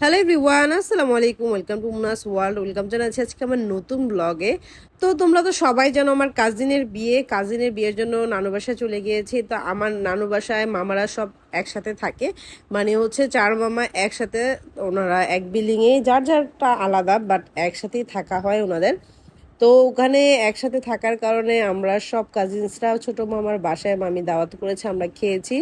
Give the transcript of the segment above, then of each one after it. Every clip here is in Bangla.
হ্যালো এভরিওয়ান, আসসালামু আলাইকুম। Welcome to Munas world. Welcome জানাচ্ছি আজকে আমার নতুন ব্লগে। তো তোমরা তো সবাই জানো আমার কাজিনের বিয়ের জন্য নানু বাসায় চলে গিয়েছি। তো আমার নানু বাসায় মামারা সব একসাথে থাকে, মানে হচ্ছে চার মামা একসাথে। ওনারা এক বিল্ডিংয়ে, যার যারটা আলাদা, বাট একসাথেই থাকা হয় ওনাদের। তো ওখানে একসাথে থাকার কারণে আমরা সব কাজিনসরা ছোট মামার বাসায় মামি দাওয়াত করেছে, আমরা খেয়েছি।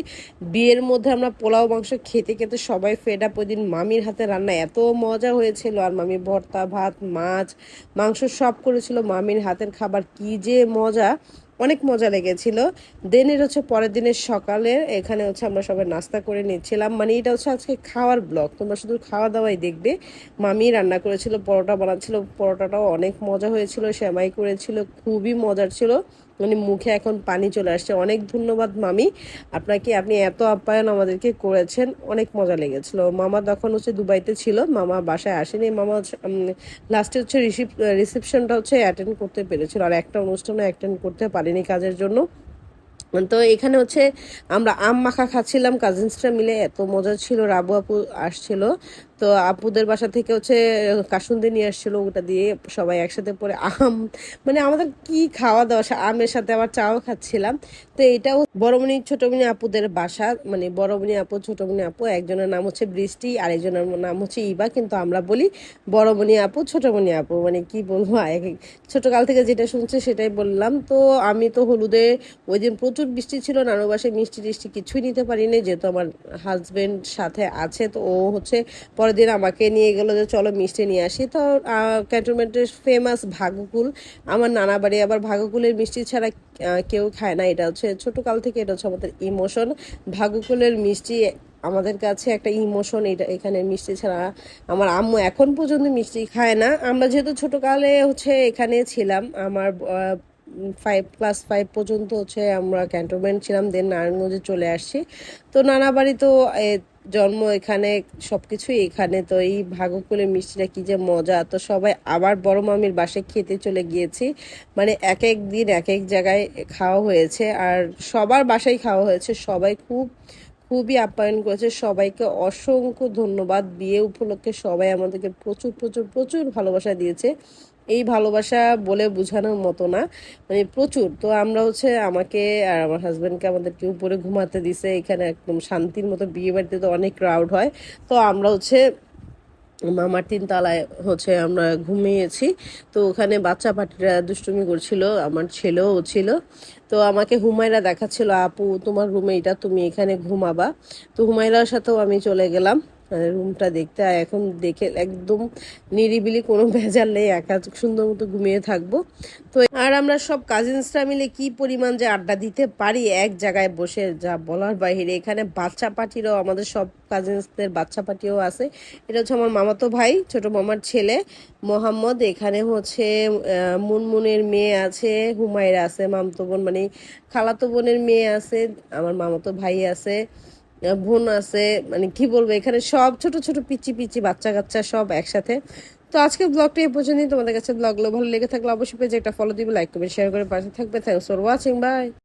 বিয়ের মধ্যে আমরা পোলাও মাংস খেতে খেতে সবাই ফেড আপ। ওই দিন মামির হাতে রান্না এত মজা হয়েছিল, আর মামি ভর্তা, ভাত, মাছ, মাংস সব করেছিল। মামির হাতের খাবার কি যে মজা, অনেক মজা লেগেছিল। দেনের হচ্ছে পরের দিনের সকালে এখানে হচ্ছে আমরা সবাই নাস্তা করে নিচ্ছিলাম, মানে এটা হচ্ছে আজকে খাওয়ার ব্লগ, তোমরা শুধু খাওয়া দাওয়াই দেখবে। মামি রান্না করেছিল, পরোটা বানাচ্ছিল, পরোটাটাও অনেক মজা হয়েছিল। সেমাই করেছিল, খুবই মজার ছিল, মানে মুখে এখন পানি চলে আসছে। অনেক ধন্যবাদ মামি আপনাকে, আপনি এত আপ্যায়ন আমাদেরকে করেছেন, অনেক মজা লেগেছিল। মামা তখন হচ্ছে দুবাইতে ছিল, মামা বাসায় আসেনি। মামা হচ্ছে লাস্টে হচ্ছে রিসেপশনটা হচ্ছে অ্যাটেন্ড করতে পেরেছিল, আর একটা অনুষ্ঠানে অ্যাটেন্ড করতে পারিনি কাজের জন্য। তো এখানে হচ্ছে আমরা আম মাখা খাচ্ছিলাম কাজিনসরা মিলে, এত মজা ছিল। রাবু আপু আসছিল, তো আপুদের বাসা থেকে হচ্ছে কাসুন্দি নিয়ে আসছিল, ওটা দিয়ে সবাই একসাথে পরে মানে আমাদের কি খাওয়া দাওয়া, আমের সাথে আবার চাও খাচ্ছিলাম। তো এটাও বড়মণি ছোটমণি আপুদের বাসা, মানে বড়মণি আপু ছোটমণি আপু, একজনের নাম হচ্ছে বৃষ্টি, আরেকজনের নাম হচ্ছে ইবা, কিন্তু আমরা বলি বড়মণি আপু ছোটমণি আপু। মানে কি বলবো, ছোটকাল থেকে যেটা শুনছে সেটাই বললাম। তো আমি তো হলুদে ওই দিন প্রচুর বৃষ্টি ছিল, নানু বাসায় মিষ্টি টিষ্টি কিছুই নিতে পারিনি, যেহেতু আমার হাজবেন্ড সাথে আছে। তো ও হচ্ছে পরের দিন আমাকে নিয়ে গেলো যে চলো মিষ্টি নিয়ে আসি। তো ক্যান্টনমেন্টের ফেমাস ভাগকুল, আমার নানা বাড়ি আবার ভাগকুলের মিষ্টি ছাড়া কেউ খায় না। এটা হচ্ছে ছোটকাল থেকে, এটা হচ্ছে আমাদের ইমোশন। ভাগকুলের মিষ্টি আমাদের কাছে একটা ইমোশন। এটা এখানে মিষ্টি ছাড়া আমার আম্মু এখন পর্যন্ত মিষ্টি খায় না। আমরা যেহেতু ছোটকালে হচ্ছে এখানে ছিলাম, আমার 5 ক্লাস 5 পর্যন্ত হচ্ছে আমরা ক্যান্টনমেন্ট ছিলাম, দেন নারায়ণগঞ্জে চলে আসছি। তো নানা বাড়ি তো জন্ম এখানে, সব কিছুই এখানে। তো এই ভাগকুলের মিষ্টিটা কি যে মজা। তো সবাই আবার বড় মামির বাসায় খেতে চলে গিয়েছি, মানে এক এক দিন এক এক জায়গায় খাওয়া হয়েছে, আর সবার বাসায় খাওয়া হয়েছে। সবাই খুবই আপ্যায়ন করেছে, সবাইকে অসংখ্য ধন্যবাদ। বিয়ে উপলক্ষে সবাই আমাদেরকে প্রচুর প্রচুর প্রচুর ভালোবাসা দিয়েছে, এই ভালোবাসা বলে বোঝানোর মতো না, মানে প্রচুর। তো আমরা হচ্ছে আমাকে আর আমার হাজব্যান্ডকে আমাদেরকে উপরে ঘুমাতে দিছে, এখানে একদম শান্তির মতো। বিয়ে বাড়িতে তো অনেক ক্রাউড হয়, তো আমরা হচ্ছে মামার 3 তলায় হচ্ছে আমরা ঘুমিয়েছি। তো ওখানে বাচ্চা পাটিরা দুষ্টুমি করছিল, আমার ছেলেও ছিল। তো আমাকে হুমায়রা দেখাচ্ছিল, আপু তোমার রুমে এটা, তুমি এখানে ঘুমাবা। তো হুমায়রার সাথেও আমি চলে গেলাম রুমটা দেখতে। আর এখন দেখে একদম নিরিবিলি, কোনো ভেজাল নেই, একা সুন্দর মতো ঘুমিয়ে থাকবো। তো আর আমরা সব কাজিনসরা মিলে কি পরিমাণ যে আড্ডা দিতে পারি এক জায়গায় বসে, যা বলার বাইরে। এখানে বাচ্চা পার্টিরও, আমাদের সব কাজিনসদের বাচ্চা পার্টিও আছে। এটা হচ্ছে আমার মামাতো ভাই, ছোট মামার ছেলে মোহাম্মদ। এখানে হচ্ছে মুনমুনের মেয়ে আছে, হুমায়রা আছে, মামতো বোন মানে খালাতো বোনের মেয়ে আছে, আমার মামাতো ভাই আছে, বোন আছে। মানে কি বলবো, এখানে সব ছোট ছোট পিচি পিচি বাচ্চা কাচ্চা সব একসাথে। তো আজকে ব্লগটা এই পর্যন্তই। তোমাদের কাছে ব্লগগুলো ভালো লেগে থাকলে অবশ্যই পেজে একটা ফলো দিবে, লাইক করবে, শেয়ার করে পাশে থাকবে। Thanks for watching, by.